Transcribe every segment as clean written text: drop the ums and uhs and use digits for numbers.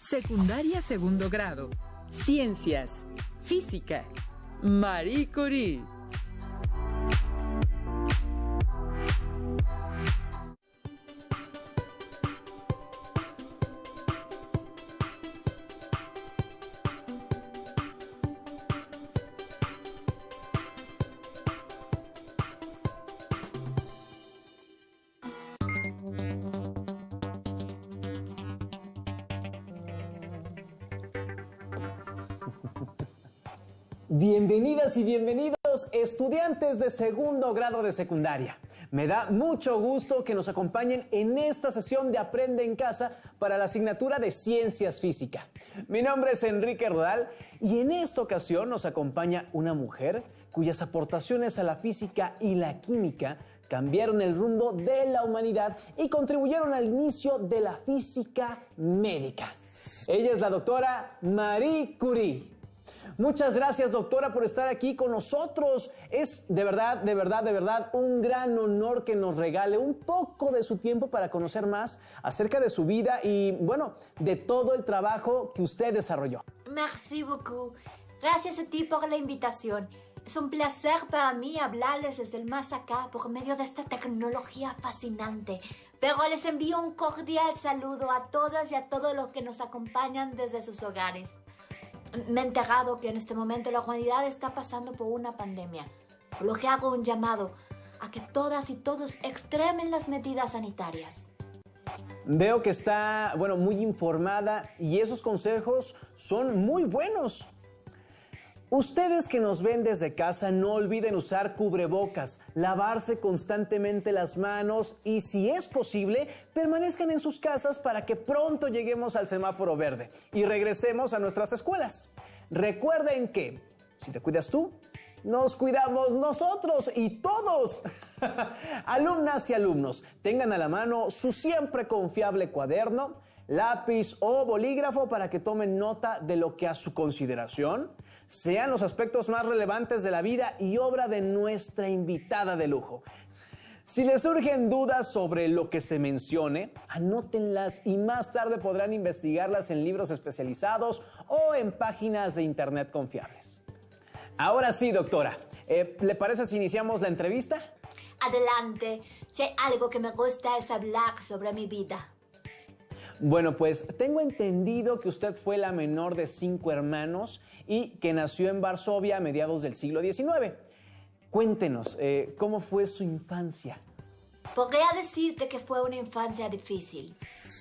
Secundaria segundo grado. Ciencias. Física. Marie Curie. Bienvenidas y bienvenidos, estudiantes de segundo grado de secundaria. Me da mucho gusto que nos acompañen en esta sesión de Aprende en Casa para la asignatura de Ciencias Física. Mi nombre es Enrique Rodal y en esta ocasión nos acompaña una mujer cuyas aportaciones a la física y la química cambiaron el rumbo de la humanidad y contribuyeron al inicio de la física médica. Ella es la doctora Marie Curie. Muchas gracias, doctora, por estar aquí con nosotros. Es de verdad un gran honor que nos regale un poco de su tiempo para conocer más acerca de su vida y, bueno, de todo el trabajo que usted desarrolló. Merci beaucoup. Gracias a ti por la invitación. Es un placer para mí hablarles desde el más acá por medio de esta tecnología fascinante. Pero les envío un cordial saludo a todas y a todos los que nos acompañan desde sus hogares. Me he enterado que en este momento la humanidad está pasando por una pandemia, por lo que hago un llamado a que todas y todos extremen las medidas sanitarias. Veo que está, muy informada y esos consejos son muy buenos. Ustedes que nos ven desde casa, no olviden usar cubrebocas, lavarse constantemente las manos y, si es posible, permanezcan en sus casas para que pronto lleguemos al semáforo verde y regresemos a nuestras escuelas. Recuerden que, si te cuidas tú, nos cuidamos nosotros y todos. Alumnas y alumnos, tengan a la mano su siempre confiable cuaderno, lápiz o bolígrafo para que tomen nota de lo que a su consideración sean los aspectos más relevantes de la vida y obra de nuestra invitada de lujo. Si les surgen dudas sobre lo que se mencione, anótenlas y más tarde podrán investigarlas en libros especializados o en páginas de internet confiables. Ahora sí, doctora, ¿le parece si iniciamos la entrevista? Adelante. Si hay algo que me gusta es hablar sobre mi vida. Bueno, pues tengo entendido que usted fue la menor de 5 hermanos y que nació en Varsovia a mediados del siglo XIX. Cuéntenos, ¿cómo fue su infancia? Podría decirte que fue una infancia difícil.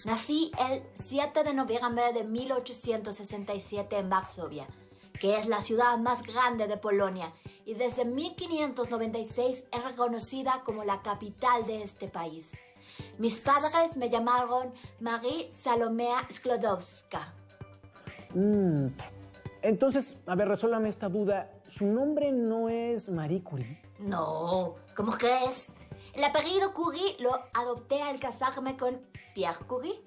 Nací el 7 de noviembre de 1867 en Varsovia, que es la ciudad más grande de Polonia, y desde 1596 es reconocida como la capital de este país. Mis padres me llamaron Marie Salomea Sklodowska. Entonces, a ver, resuélvame esta duda. ¿Su nombre no es Marie Curie? No, ¿cómo crees? El apellido Curie lo adopté al casarme con Pierre Curie.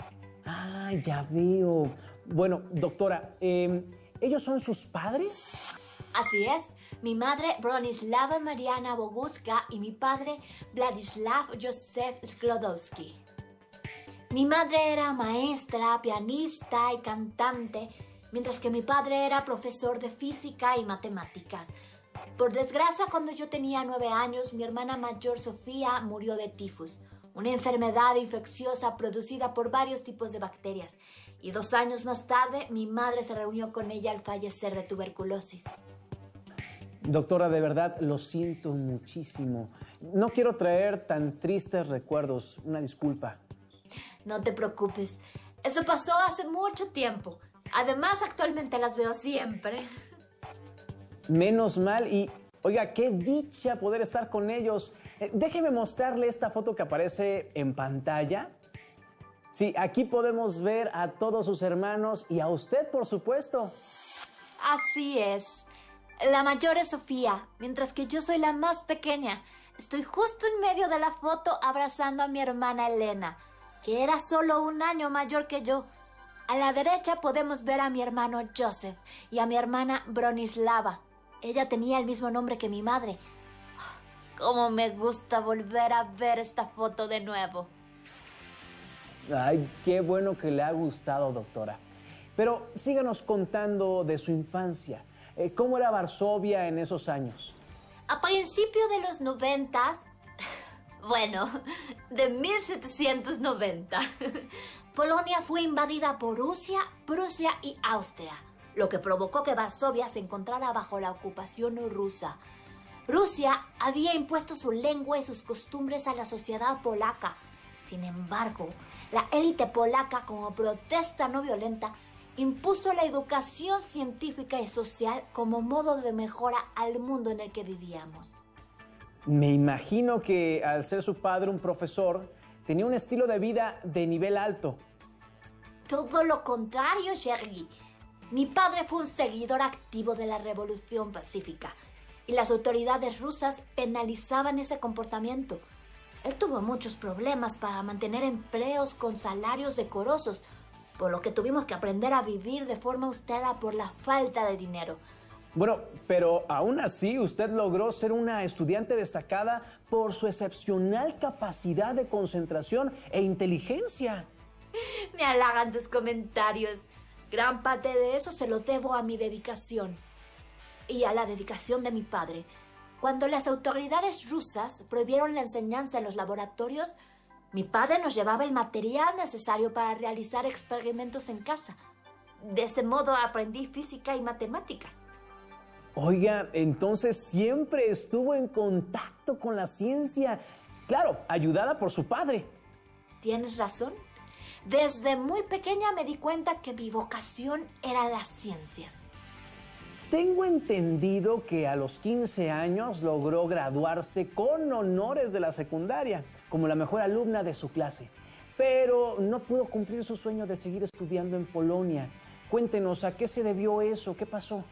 Ah, ya veo. Bueno, doctora, ¿ellos son sus padres? Así es. Mi madre, Bronislava Mariana Boguska, y mi padre, Vladislav Josef Sklodowski. Mi madre era maestra, pianista y cantante, mientras que mi padre era profesor de física y matemáticas. Por desgracia, cuando yo tenía 9 años, mi hermana mayor Sofía murió de tifus, una enfermedad infecciosa producida por varios tipos de bacterias. Y 2 años más tarde, mi madre se reunió con ella al fallecer de tuberculosis. Doctora, de verdad, lo siento muchísimo. No quiero traer tan tristes recuerdos. Una disculpa. No te preocupes. Eso pasó hace mucho tiempo. Además, actualmente las veo siempre. Menos mal y, oiga, qué dicha poder estar con ellos. Déjeme mostrarle esta foto que aparece en pantalla. Sí, aquí podemos ver a todos sus hermanos y a usted, por supuesto. Así es. La mayor es Sofía, mientras que yo soy la más pequeña. Estoy justo en medio de la foto abrazando a mi hermana Elena, que era solo 1 año mayor que yo. A la derecha podemos ver a mi hermano Joseph y a mi hermana Bronislava. Ella tenía el mismo nombre que mi madre. Cómo me gusta volver a ver esta foto de nuevo. Ay, qué bueno que le ha gustado, doctora. Pero síganos contando de su infancia. ¿Cómo era Varsovia en esos años? A principios de los 90, bueno, de 1790, Polonia fue invadida por Rusia, Prusia y Austria, lo que provocó que Varsovia se encontrara bajo la ocupación rusa. Rusia había impuesto su lengua y sus costumbres a la sociedad polaca. Sin embargo, la élite polaca, como protesta no violenta, impuso la educación científica y social como modo de mejora al mundo en el que vivíamos. Me imagino que al ser su padre un profesor, tenía un estilo de vida de nivel alto. Todo lo contrario, Sergei. Mi padre fue un seguidor activo de la Revolución Pacífica y las autoridades rusas penalizaban ese comportamiento. Él tuvo muchos problemas para mantener empleos con salarios decorosos, por lo que tuvimos que aprender a vivir de forma austera por la falta de dinero. Bueno, pero aún así usted logró ser una estudiante destacada por su excepcional capacidad de concentración e inteligencia. Me halagan tus comentarios. Gran parte de eso se lo debo a mi dedicación y a la dedicación de mi padre. Cuando las autoridades rusas prohibieron la enseñanza en los laboratorios, mi padre nos llevaba el material necesario para realizar experimentos en casa. De ese modo aprendí física y matemáticas. Oiga, entonces siempre estuvo en contacto con la ciencia. Claro, ayudada por su padre. Tienes razón. Desde muy pequeña me di cuenta que mi vocación eran las ciencias. Tengo entendido que a los 15 años logró graduarse con honores de la secundaria, como la mejor alumna de su clase. Pero no pudo cumplir su sueño de seguir estudiando en Polonia. Cuéntenos, ¿a qué se debió eso? ¿Qué pasó?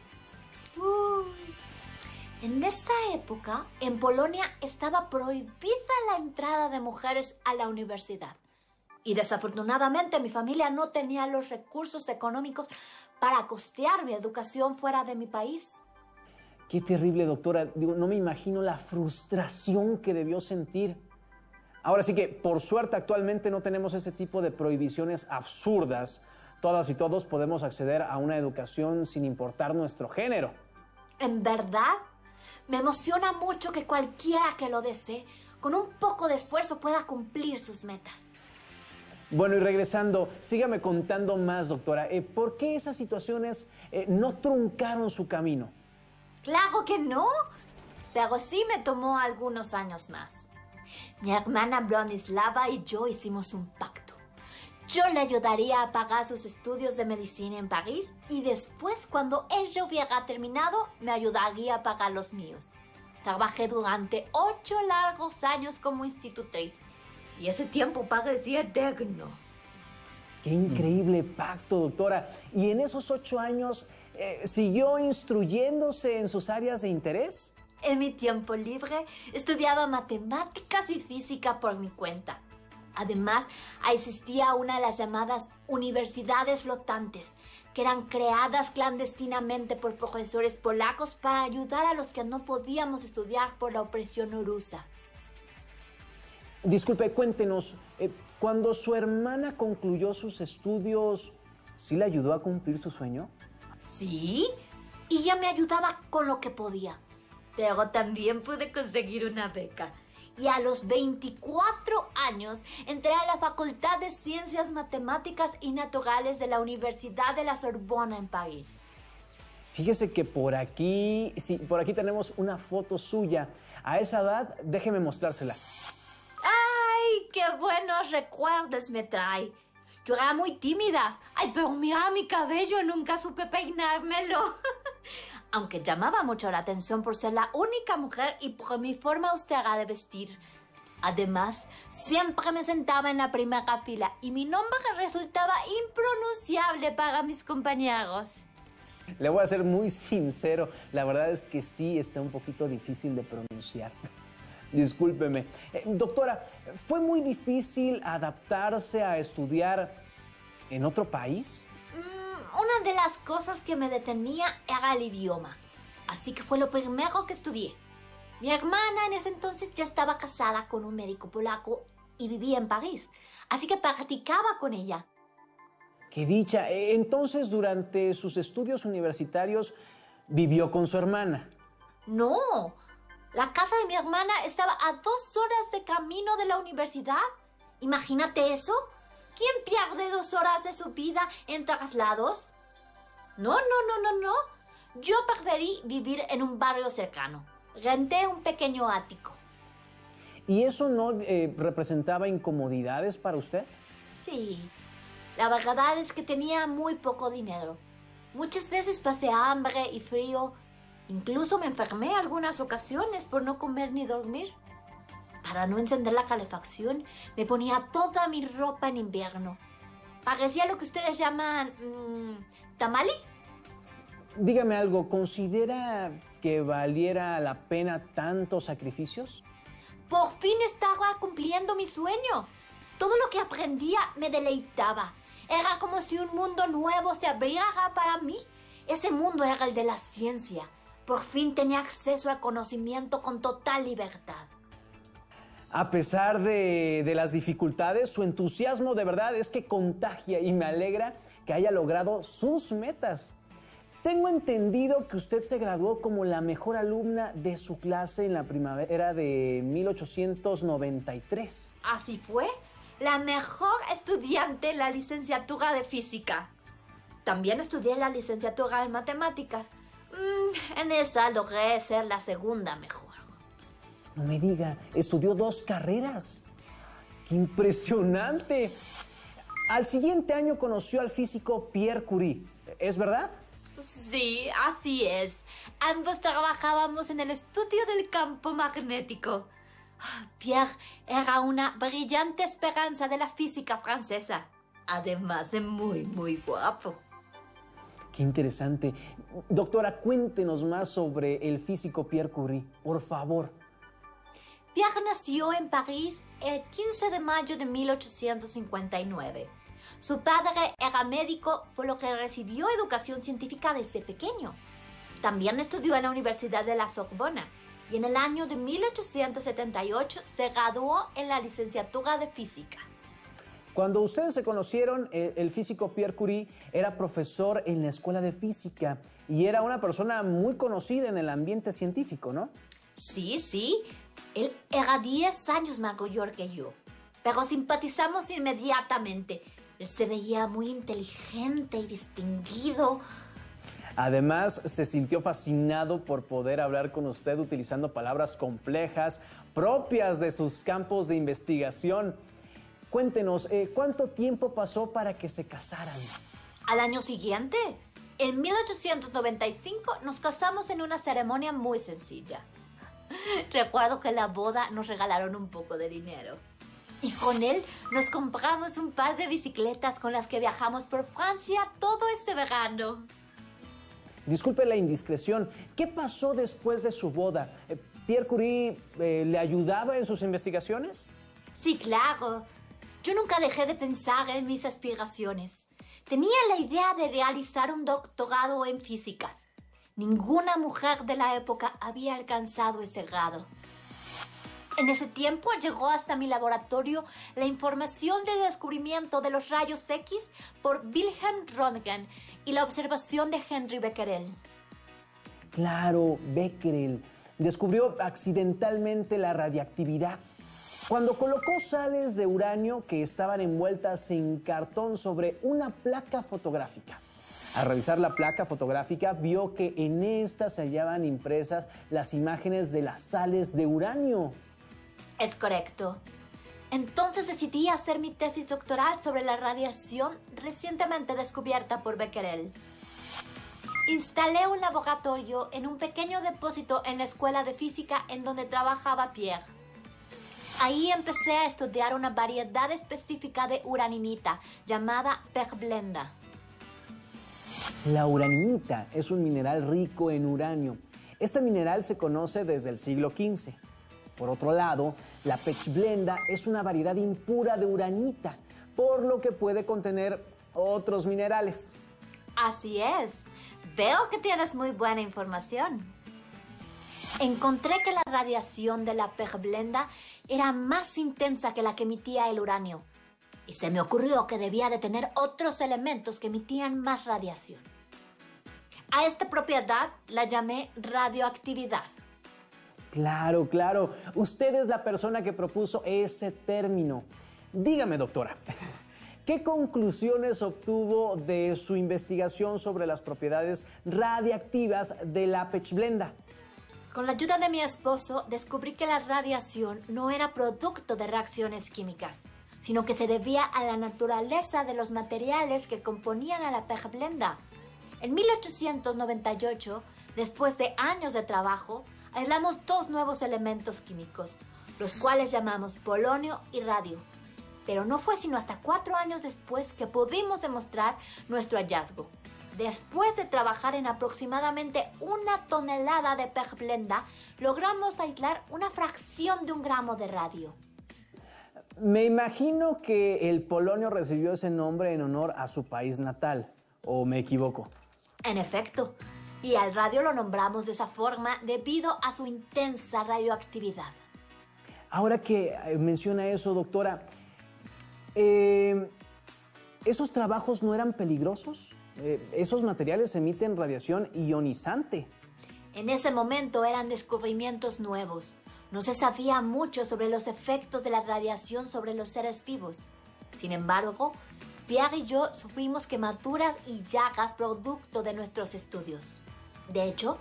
En esa época, en Polonia estaba prohibida la entrada de mujeres a la universidad. Y desafortunadamente mi familia no tenía los recursos económicos para costear mi educación fuera de mi país. Qué terrible, doctora. No me imagino la frustración que debió sentir. Ahora sí que, por suerte, actualmente no tenemos ese tipo de prohibiciones absurdas. Todas y todos podemos acceder a una educación sin importar nuestro género. En verdad, me emociona mucho que cualquiera que lo desee, con un poco de esfuerzo, pueda cumplir sus metas. Bueno, y regresando, sígame contando más, doctora. ¿Por qué esas situaciones no truncaron su camino? Claro que no, pero sí me tomó algunos años más. Mi hermana Bronislava y yo hicimos un pacto. Yo le ayudaría a pagar sus estudios de medicina en París y después, cuando ella hubiera terminado, me ayudaría a pagar los míos. Trabajé durante 8 largos años como institutriz. Y ese tiempo parecía eterno. ¡Qué increíble pacto, doctora! ¿Y en esos 8 años siguió instruyéndose en sus áreas de interés? En mi tiempo libre estudiaba matemáticas y física por mi cuenta. Además, existía una de las llamadas universidades flotantes, que eran creadas clandestinamente por profesores polacos para ayudar a los que no podíamos estudiar por la opresión rusa. Disculpe, cuéntenos, cuando su hermana concluyó sus estudios, ¿sí le ayudó a cumplir su sueño? Sí, y ella me ayudaba con lo que podía. Pero también pude conseguir una beca. Y a los 24 años entré a la Facultad de Ciencias Matemáticas y Naturales de la Universidad de la Sorbona en París. Fíjese que por aquí tenemos una foto suya. A esa edad, déjeme mostrársela. ¡Ay, qué buenos recuerdos me trae! Yo era muy tímida. ¡Ay, pero mira mi cabello! Nunca supe peinármelo. Aunque llamaba mucho la atención por ser la única mujer y por mi forma austera de vestir. Además, siempre me sentaba en la primera fila y mi nombre resultaba impronunciable para mis compañeros. Le voy a ser muy sincero, la verdad es que sí está un poquito difícil de pronunciar. Discúlpeme. Doctora, ¿fue muy difícil adaptarse a estudiar en otro país? Una de las cosas que me detenía era el idioma, así que fue lo primero que estudié. Mi hermana en ese entonces ya estaba casada con un médico polaco y vivía en París, así que practicaba con ella. ¡Qué dicha! Entonces, durante sus estudios universitarios, vivió con su hermana. No, la casa de mi hermana estaba a 2 horas de camino de la universidad. Imagínate eso. ¿Quién pierde 2 horas de su vida en traslados? No. Yo preferí vivir en un barrio cercano. Renté un pequeño ático. ¿Y eso no representaba incomodidades para usted? Sí, la verdad es que tenía muy poco dinero. Muchas veces pasé hambre y frío. Incluso me enfermé algunas ocasiones por no comer ni dormir. Para no encender la calefacción, me ponía toda mi ropa en invierno. Parecía lo que ustedes llaman... ¿tamali? Dígame algo, ¿considera que valiera la pena tantos sacrificios? Por fin estaba cumpliendo mi sueño. Todo lo que aprendía me deleitaba. Era como si un mundo nuevo se abriera para mí. Ese mundo era el de la ciencia. Por fin tenía acceso al conocimiento con total libertad. A pesar de las dificultades, su entusiasmo de verdad es que contagia y me alegra que haya logrado sus metas. Tengo entendido que usted se graduó como la mejor alumna de su clase en la primavera de 1893. Así fue. La mejor estudiante en la licenciatura de física. También estudié la licenciatura en matemáticas. En esa logré ser la segunda mejor. No me diga, estudió 2 carreras. ¡Qué impresionante! Al siguiente año conoció al físico Pierre Curie, ¿es verdad? Sí, así es. Ambos trabajábamos en el estudio del campo magnético. Pierre era una brillante esperanza de la física francesa, además de muy, muy guapo. Qué interesante. Doctora, cuéntenos más sobre el físico Pierre Curie, por favor. Pierre nació en París el 15 de mayo de 1859. Su padre era médico, por lo que recibió educación científica desde pequeño. También estudió en la Universidad de la Sorbona y en el año de 1878 se graduó en la licenciatura de física. Cuando ustedes se conocieron, el físico Pierre Curie era profesor en la escuela de física y era una persona muy conocida en el ambiente científico, ¿no? Sí. Él era 10 años mayor que yo, pero simpatizamos inmediatamente. Él se veía muy inteligente y distinguido. Además, se sintió fascinado por poder hablar con usted utilizando palabras complejas propias de sus campos de investigación. Cuéntenos, ¿cuánto tiempo pasó para que se casaran? Al año siguiente, en 1895, nos casamos en una ceremonia muy sencilla. Recuerdo que en la boda nos regalaron un poco de dinero. Y con él nos compramos un par de bicicletas con las que viajamos por Francia todo ese verano. Disculpe la indiscreción, ¿qué pasó después de su boda? ¿Pierre Curie le ayudaba en sus investigaciones? Sí, claro. Yo nunca dejé de pensar en mis aspiraciones. Tenía la idea de realizar un doctorado en física. Ninguna mujer de la época había alcanzado ese grado. En ese tiempo llegó hasta mi laboratorio la información del descubrimiento de los rayos X por Wilhelm Röntgen y la observación de Henri Becquerel. Claro, Becquerel descubrió accidentalmente la radiactividad cuando colocó sales de uranio que estaban envueltas en cartón sobre una placa fotográfica. Al revisar la placa fotográfica, vio que en esta se hallaban impresas las imágenes de las sales de uranio. Es correcto. Entonces decidí hacer mi tesis doctoral sobre la radiación recientemente descubierta por Becquerel. Instalé un laboratorio en un pequeño depósito en la escuela de física en donde trabajaba Pierre. Ahí empecé a estudiar una variedad específica de uraninita llamada pechblenda. La uraninita es un mineral rico en uranio. Este mineral se conoce desde el siglo XV. Por otro lado, la pechblenda es una variedad impura de uranita, por lo que puede contener otros minerales. Así es. Veo que tienes muy buena información. Encontré que la radiación de la pechblenda era más intensa que la que emitía el uranio. y se me ocurrió que debía de tener otros elementos que emitían más radiación. A esta propiedad la llamé radioactividad. Claro, claro. Usted es la persona que propuso ese término. Dígame, doctora, ¿qué conclusiones obtuvo de su investigación sobre las propiedades radiactivas de la pechblenda? Con la ayuda de mi esposo, descubrí que la radiación no era producto de reacciones químicas, sino que se debía a la naturaleza de los materiales que componían a la pechblenda. En 1898, después de años de trabajo, aislamos dos nuevos elementos químicos, los cuales llamamos polonio y radio. Pero no fue sino hasta 4 años después que pudimos demostrar nuestro hallazgo. Después de trabajar en aproximadamente 1 tonelada de pechblenda, logramos aislar una fracción de 1 gramo de radio. Me imagino que el polonio recibió ese nombre en honor a su país natal, ¿o me equivoco? En efecto, y al radio lo nombramos de esa forma debido a su intensa radioactividad. Ahora que menciona eso, doctora, ¿esos trabajos no eran peligrosos? Esos materiales emiten radiación ionizante. En ese momento eran descubrimientos nuevos. No se sabía mucho sobre los efectos de la radiación sobre los seres vivos. Sin embargo, Pierre y yo sufrimos quemaduras y llagas producto de nuestros estudios. De hecho,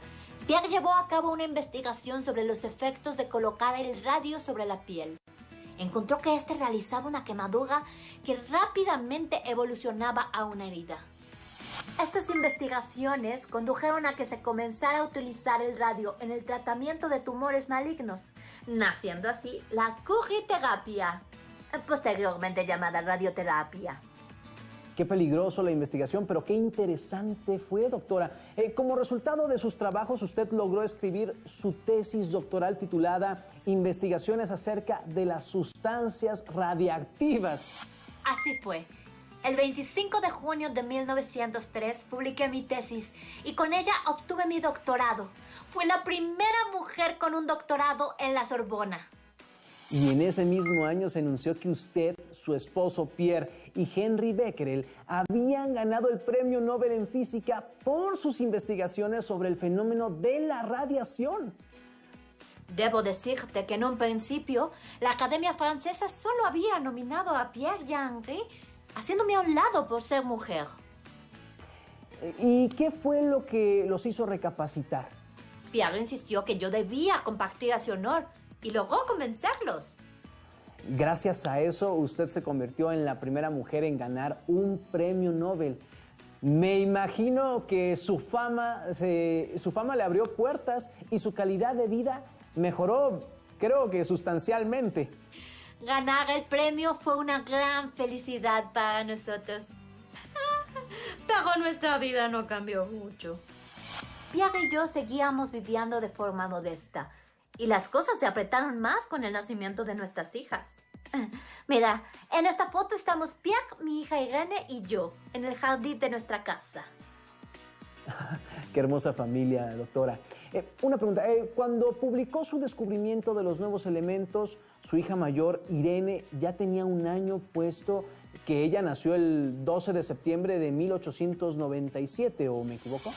Pierre llevó a cabo una investigación sobre los efectos de colocar el radio sobre la piel. Encontró que éste realizaba una quemadura que rápidamente evolucionaba a una herida. Estas investigaciones condujeron a que se comenzara a utilizar el radio en el tratamiento de tumores malignos, naciendo así la curiterapia, posteriormente llamada radioterapia. Qué peligroso la investigación, pero qué interesante fue, doctora. Como resultado de sus trabajos, usted logró escribir su tesis doctoral titulada Investigaciones acerca de las sustancias radiactivas. Así fue. El 25 de junio de 1903 publiqué mi tesis y con ella obtuve mi doctorado. Fui la primera mujer con un doctorado en la Sorbona. Y en ese mismo año se anunció que usted, su esposo Pierre y Henry Becquerel habían ganado el Premio Nobel en Física por sus investigaciones sobre el fenómeno de la radiación. Debo decirte que en un principio la Academia Francesa solo había nominado a Pierre y a Henry, haciéndome a un lado por ser mujer. ¿Y qué fue lo que los hizo recapacitar? Pierre insistió que yo debía compartir ese honor y logró convencerlos. Gracias a eso, usted se convirtió en la primera mujer en ganar un premio Nobel. Me imagino que su fama le abrió puertas y su calidad de vida mejoró, creo que sustancialmente. Ganar el premio fue una gran felicidad para nosotros. Pero nuestra vida no cambió mucho. Pierre y yo seguíamos viviendo de forma modesta. Y las cosas se apretaron más con el nacimiento de nuestras hijas. Mira, en esta foto estamos Pierre, mi hija Irene y yo, en el jardín de nuestra casa. Qué hermosa familia, doctora. Una pregunta, cuando publicó su descubrimiento de los nuevos elementos, su hija mayor, Irene, ya tenía 1 año, puesto que ella nació el 12 de septiembre de 1897, ¿o me equivoco?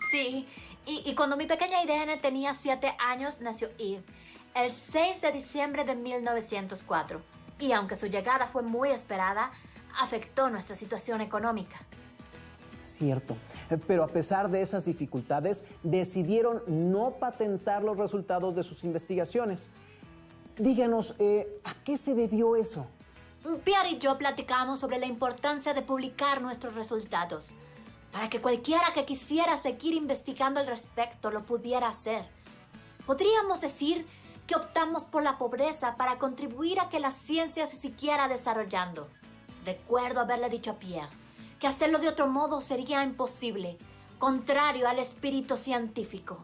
Sí, y cuando mi pequeña Irene tenía 7 años, nació Yves, el 6 de diciembre de 1904. Y aunque su llegada fue muy esperada, afectó nuestra situación económica. Cierto, pero a pesar de esas dificultades, decidieron no patentar los resultados de sus investigaciones. Díganos, ¿a qué se debió eso? Pierre y yo platicamos sobre la importancia de publicar nuestros resultados, para que cualquiera que quisiera seguir investigando al respecto lo pudiera hacer. Podríamos decir que optamos por la pobreza para contribuir a que la ciencia se siguiera desarrollando. Recuerdo haberle dicho a Pierre que hacerlo de otro modo sería imposible, contrario al espíritu científico.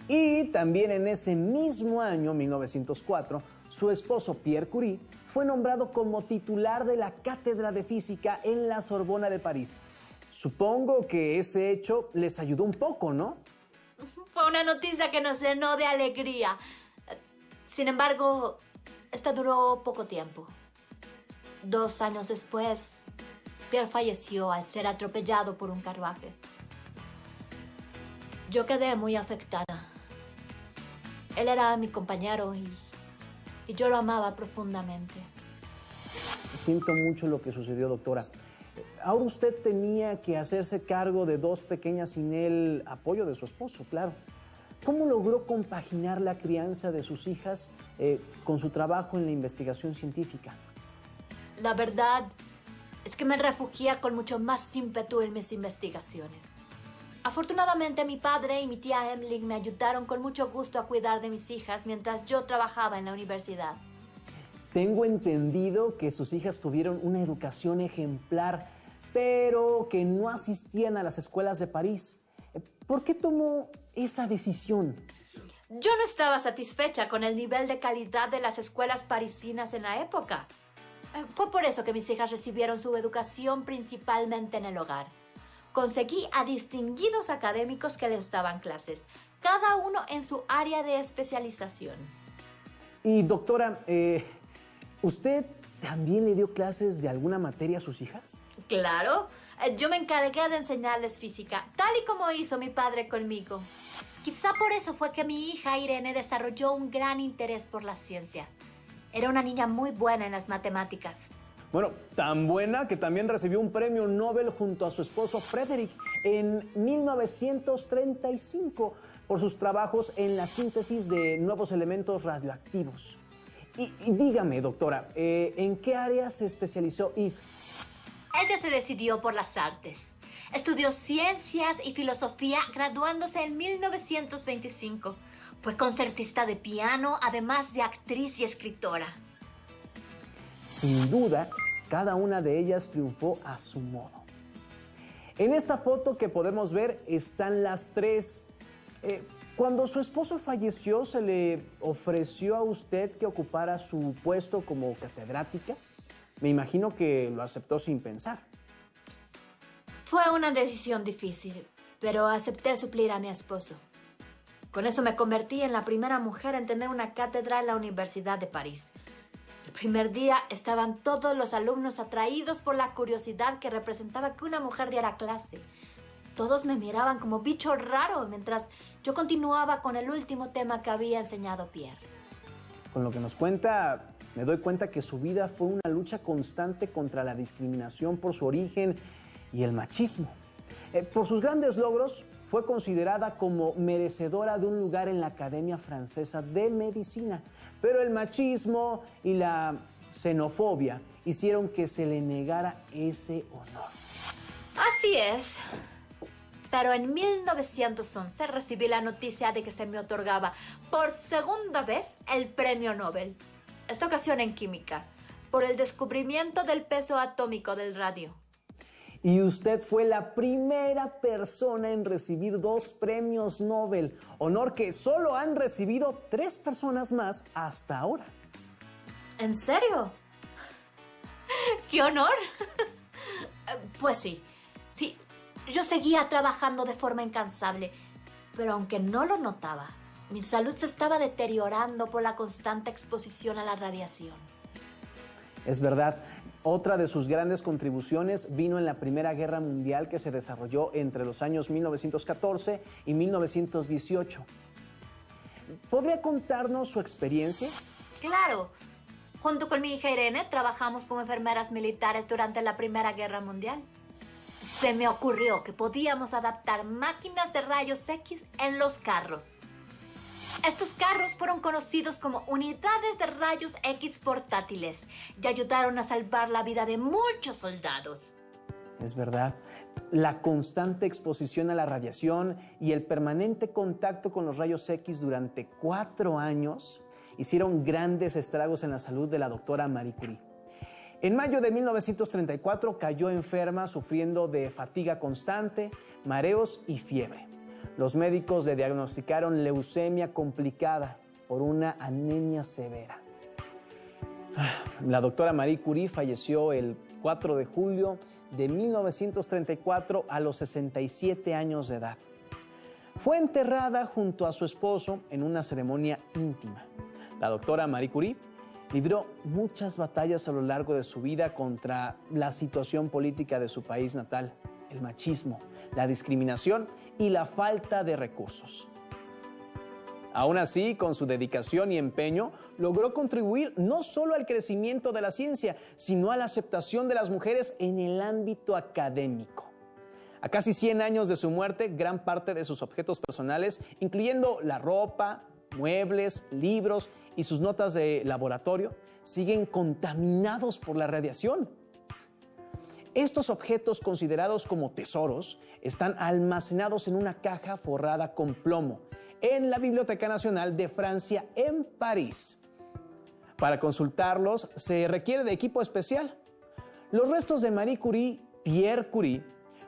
Y también en ese mismo año, 1904, su esposo Pierre Curie fue nombrado como titular de la Cátedra de Física en la Sorbona de París. Supongo que ese hecho les ayudó un poco, ¿no? Fue una noticia que nos llenó de alegría. Sin embargo, esta duró poco tiempo. 2 años después, Pierre falleció al ser atropellado por un carruaje. Yo quedé muy afectada. Él era mi compañero y yo lo amaba profundamente. Siento mucho lo que sucedió, doctora. Ahora usted tenía que hacerse cargo de 2 pequeñas sin el apoyo de su esposo, claro. ¿Cómo logró compaginar la crianza de sus hijas con su trabajo en la investigación científica? La verdad es que me refugié con mucho más ímpetu en mis investigaciones. Afortunadamente, mi padre y mi tía Emily me ayudaron con mucho gusto a cuidar de mis hijas mientras yo trabajaba en la universidad. Tengo entendido que sus hijas tuvieron una educación ejemplar, pero que no asistían a las escuelas de París. ¿Por qué tomó esa decisión? Yo no estaba satisfecha con el nivel de calidad de las escuelas parisinas en la época. Fue por eso que mis hijas recibieron su educación principalmente en el hogar. Conseguí a distinguidos académicos que les daban clases, cada uno en su área de especialización. Y doctora, ¿usted también le dio clases de alguna materia a sus hijas? Claro, yo me encargué de enseñarles física, tal y como hizo mi padre conmigo. Quizá por eso fue que mi hija Irene desarrolló un gran interés por la ciencia. Era una niña muy buena en las matemáticas. Bueno, tan buena que también recibió un premio Nobel junto a su esposo Frederick en 1935 por sus trabajos en la síntesis de nuevos elementos radioactivos. Y dígame, doctora, ¿en qué área se especializó Eve? Ella se decidió por las artes. Estudió ciencias y filosofía graduándose en 1925. Fue concertista de piano, además de actriz y escritora. Sin duda, cada una de ellas triunfó a su modo. En esta foto que podemos ver están las 3. Cuando su esposo falleció, ¿se le ofreció a usted que ocupara su puesto como catedrática? Me imagino que lo aceptó sin pensar. Fue una decisión difícil, pero acepté suplir a mi esposo. Con eso me convertí en la primera mujer en tener una cátedra en la Universidad de París. El primer día estaban todos los alumnos atraídos por la curiosidad que representaba que una mujer diera clase. Todos me miraban como bicho raro mientras yo continuaba con el último tema que había enseñado Pierre. Con lo que nos cuenta, me doy cuenta que su vida fue una lucha constante contra la discriminación por su origen y el machismo. Por sus grandes logros, fue considerada como merecedora de un lugar en la Academia Francesa de Medicina, pero el machismo y la xenofobia hicieron que se le negara ese honor. Así es. Pero en 1911 recibí la noticia de que se me otorgaba por segunda vez el premio Nobel, esta ocasión en química, por el descubrimiento del peso atómico del radio. Y usted fue la primera persona en recibir 2 premios Nobel, honor que solo han recibido 3 personas más hasta ahora. ¿En serio? ¡Qué honor! Pues sí, yo seguía trabajando de forma incansable, pero aunque no lo notaba, mi salud se estaba deteriorando por la constante exposición a la radiación. Es verdad. Otra de sus grandes contribuciones vino en la Primera Guerra Mundial que se desarrolló entre los años 1914 y 1918. ¿Podría contarnos su experiencia? Claro. Junto con mi hija Irene trabajamos como enfermeras militares durante la Primera Guerra Mundial. Se me ocurrió que podíamos adaptar máquinas de rayos X en los carros. Estos carros fueron conocidos como unidades de rayos X portátiles y ayudaron a salvar la vida de muchos soldados. Es verdad. La constante exposición a la radiación y el permanente contacto con los rayos X durante 4 años hicieron grandes estragos en la salud de la doctora Marie Curie. En mayo de 1934 cayó enferma sufriendo de fatiga constante, mareos y fiebre. Los médicos le diagnosticaron leucemia complicada por una anemia severa. La doctora Marie Curie falleció el 4 de julio de 1934 a los 67 años de edad. Fue enterrada junto a su esposo en una ceremonia íntima. La doctora Marie Curie Libró muchas batallas a lo largo de su vida contra la situación política de su país natal, el machismo, la discriminación y la falta de recursos. Aún así, con su dedicación y empeño, logró contribuir no solo al crecimiento de la ciencia, sino a la aceptación de las mujeres en el ámbito académico. A casi 100 años de su muerte, gran parte de sus objetos personales, incluyendo la ropa, muebles, libros y sus notas de laboratorio, siguen contaminados por la radiación. Estos objetos, considerados como tesoros, están almacenados en una caja forrada con plomo en la Biblioteca Nacional de Francia en París. Para consultarlos se requiere de equipo especial. Los restos de Marie Curie, Pierre Curie,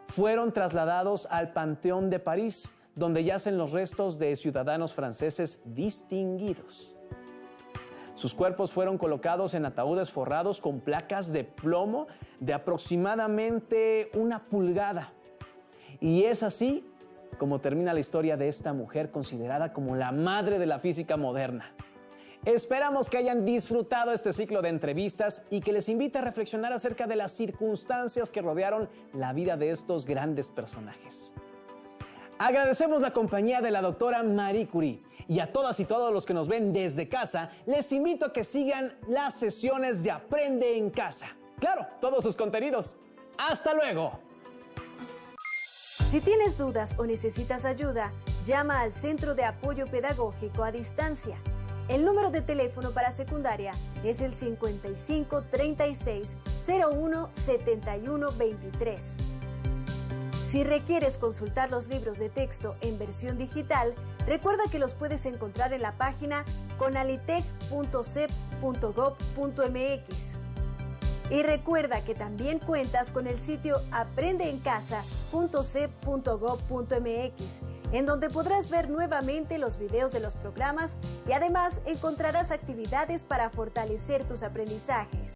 fueron trasladados al Panteón de París, donde yacen los restos de ciudadanos franceses distinguidos. Sus cuerpos fueron colocados en ataúdes forrados con placas de plomo de aproximadamente 1 pulgada. Y es así como termina la historia de esta mujer considerada como la madre de la física moderna. Esperamos que hayan disfrutado este ciclo de entrevistas y que les invite a reflexionar acerca de las circunstancias que rodearon la vida de estos grandes personajes. Agradecemos la compañía de la doctora Marie Curie y a todas y todos los que nos ven desde casa, les invito a que sigan las sesiones de Aprende en Casa. Claro, todos sus contenidos. ¡Hasta luego! Si tienes dudas o necesitas ayuda, llama al Centro de Apoyo Pedagógico a Distancia. El número de teléfono para secundaria es el 55 36 01 71 23. Si requieres consultar los libros de texto en versión digital, recuerda que los puedes encontrar en la página conalitec.cep.gov.mx. Y recuerda que también cuentas con el sitio aprendeencasa.cep.gov.mx, en donde podrás ver nuevamente los videos de los programas y además encontrarás actividades para fortalecer tus aprendizajes.